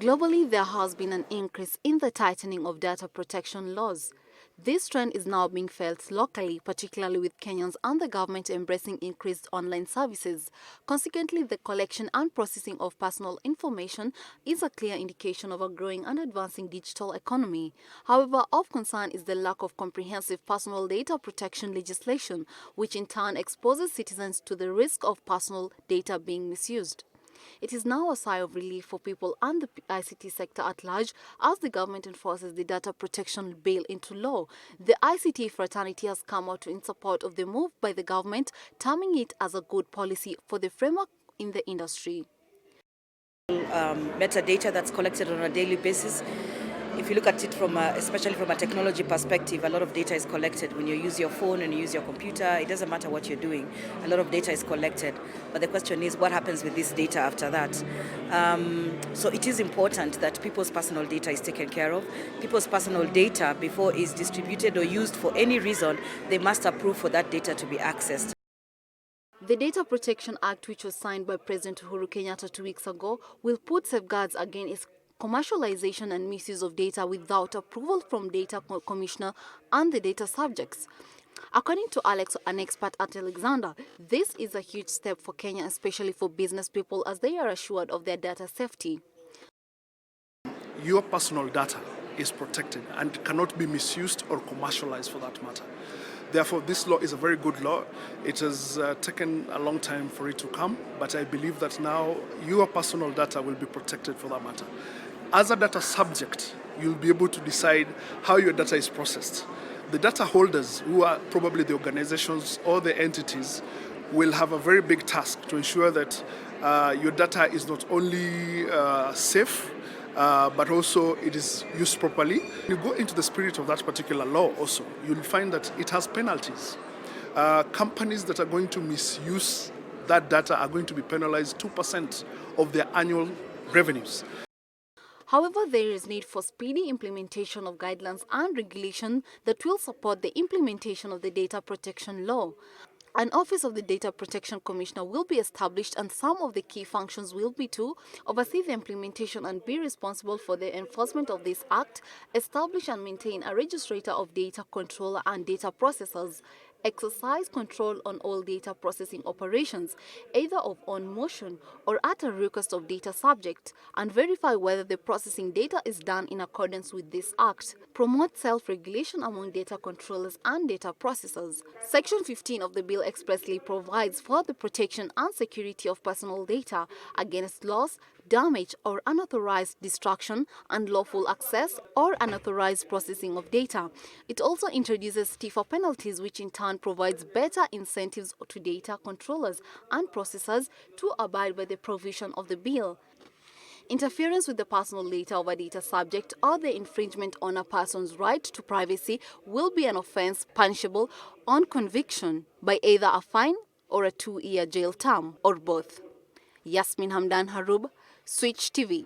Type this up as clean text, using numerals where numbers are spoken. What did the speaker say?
Globally, there has been an increase in the tightening of data protection laws. This trend is now being felt locally, particularly with Kenyans and the government embracing increased online services. Consequently, the collection and processing of personal information is a clear indication of a growing and advancing digital economy. However, of concern is the lack of comprehensive personal data protection legislation, which in turn exposes citizens to the risk of personal data being misused. It is now a sigh of relief for people and the ICT sector at large as the government enforces the data protection bill into law. The ICT fraternity has come out in support of the move by the government, terming it as a good policy for the framework in the industry. Metadata that's collected on a daily basis. If you look at it especially from a technology perspective, a lot of data is collected. When you use your phone and you use your computer, it doesn't matter what you're doing. A lot of data is collected. But the question is, what happens with this data after that? So it is important that people's personal data is taken care of. People's personal data, before it's distributed or used for any reason, they must approve for that data to be accessed. The Data Protection Act, which was signed by President Uhuru Kenyatta 2 weeks ago, will put safeguards against commercialization and misuse of data without approval from Data Commissioner and the data subjects. According to Alex, an expert at Alexander, this is a huge step for Kenya, especially for business people, as they are assured of their data safety. Your personal data is protected and cannot be misused or commercialized for that matter. Therefore, this law is a very good law. It has taken a long time for it to come, but I believe that now your personal data will be protected for that matter. As a data subject, you'll be able to decide how your data is processed. The data holders, who are probably the organizations or the entities, will have a very big task to ensure that your data is not only safe, but also it is used properly. When you go into the spirit of that particular law also, you'll find that it has penalties. Companies that are going to misuse that data are going to be penalized 2% of their annual revenues. However, there is need for speedy implementation of guidelines and regulation that will support the implementation of the data protection law. An Office of the Data Protection Commissioner will be established, and some of the key functions will be to oversee the implementation and be responsible for the enforcement of this act, establish and maintain a registrator of data controller and data processors, exercise control on all data processing operations, either of on motion or at a request of data subject, and verify whether the processing data is done in accordance with this act. Promote self-regulation among data controllers and data processors. Section 15 of the bill expressly provides for the protection and security of personal data against loss, damage, or unauthorized destruction, unlawful access, or unauthorized processing of data. It also introduces stiffer penalties, which in turn provides better incentives to data controllers and processors to abide by the provision of the bill. Interference with the personal data of a data subject or the infringement on a person's right to privacy will be an offense punishable on conviction by either a fine or a 2-year jail term, or both. Yasmin Hamdan, Switch TV.